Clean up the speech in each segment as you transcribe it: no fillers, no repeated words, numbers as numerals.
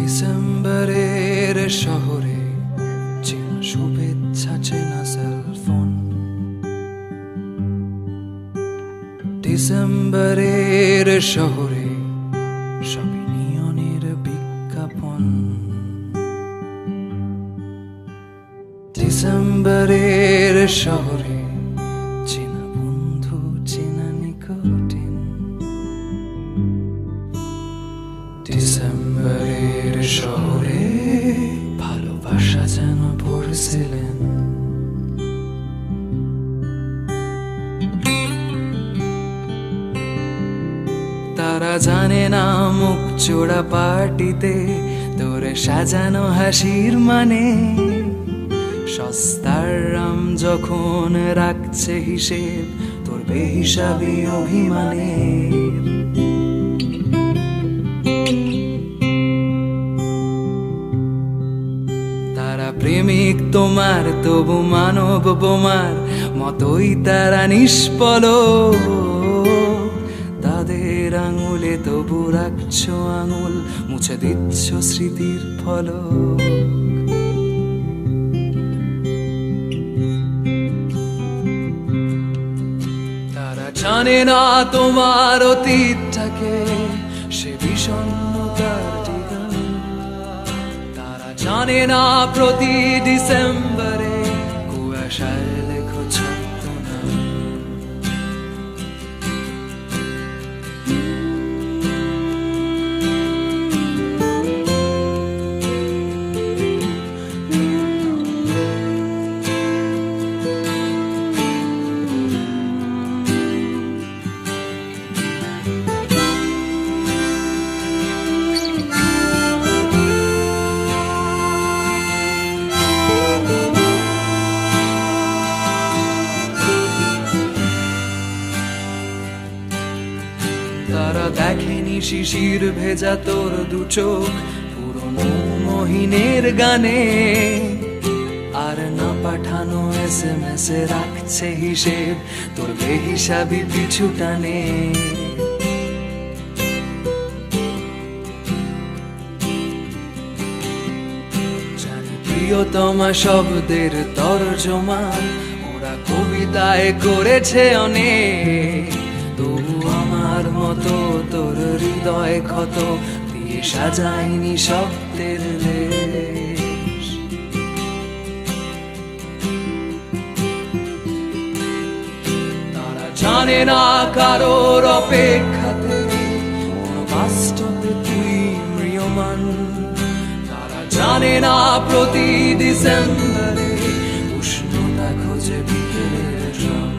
ডিসেম্বরের শহরে চেনা শুভেচ্ছা, চেনা সেলফোন। ডিসেম্বরের শহরে সবই নিয়নের বিজ্ঞাপন। ডিসেম্বরের শহরে চেনা বন্ধু, চেনা নিকটিন। ডিসেম্বরের শহরে ভালোবাসা যেন পড়ছিলেন। তারা জানে না মুখ চোরা পার্টিতে তোরে সাজানো হাসির মানে। সস্তার রাম যখন রাখছে হিসেব তোর বেহিসাবি অভিমানে। তারা প্রেমিক তোমার, তবু মানব বোমার মতোই তারা নিষ্পলক। তাদের আঙুলে তবু রাখছো আঙুল, মুছে দিচ্ছ স্মৃতির ফলক। তারা জানে না তোমার অতীতটাকে, সে বিষণ্ণতার ঠিকানা। তারা জানে না প্রতি ডিসেম্বরে কুয়াশায় লেখো ছদ্মনাম। তারা দেখেনি শিশির ভেজা তোর দু চোখ পুরনো মহিনের গানে। আর না পাঠানো SMS এ রাখছে হিসেব তোর বেহিসাবি পিছু টানে। জানি প্রিয়তমা শব্দের তর্জমা ওরা কবিতায় করেছে অনেক। তবু আমার মতো তোর হৃদয় ক্ষত দিয়ে সাজায়নি শব্দের রেশ। তারা জানে না কারোর অপেক্ষাতে কোনো বাস্তবে তুই ম্রিয়মান। তারা জানে না প্রতি ডিসেম্বরে উষ্ণতা খোঁজে বিকেলের ড্রাম।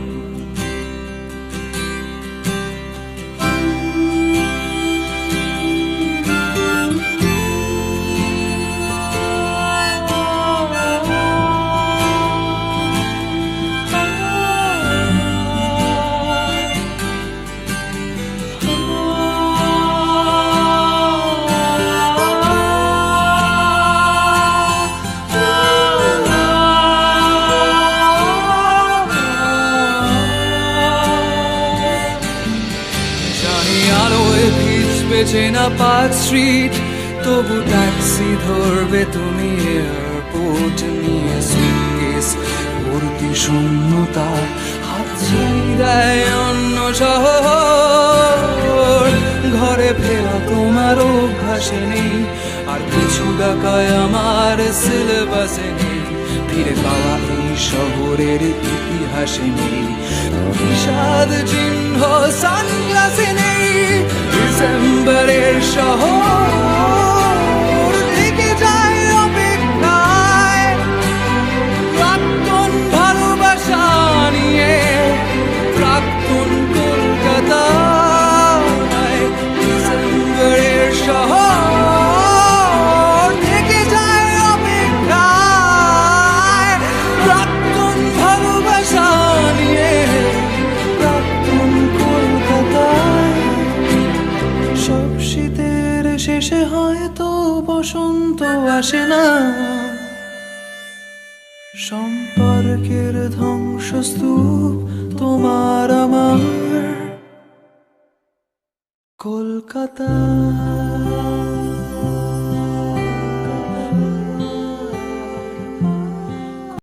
আলোয় ভিজবে চেনা পার্ক স্ট্রিট, তবু ট্যাক্সি ধরবে তুমি এয়ারপোর্ট নিয়ে। সুটকেস ভর্তি শূন্যতা, হাত ছাড়ি দেয় অন্য শহর। ঘরে ফেরা তোমার অভ্যাসে নেই, আর কিছু ডাকায় আমার সিলেবাসে নেই। ফিরে পাওয়া এই শহরের ইতিহাসে নেই, বিষাদ চিহ্ন সানগ্লাসে নেই। ডিসেম্বরের শহর থেকে যায় অপেক্ষায়, প্রাক্তন ভালোবাসা নিয়ে প্রাক্তন কলকাতায়। ডিসেম্বরের শহর থেকে যায় অপেক্ষায়, প্রাক্তন ভালোবাসা নিয়ে প্রাক্তন কলকাতায়। সব শীতের শেষে হয়তো বসন্ত আসে না, সম্পর্কের ধ্বংসস্তূপ তোমার আমার কলকাতা।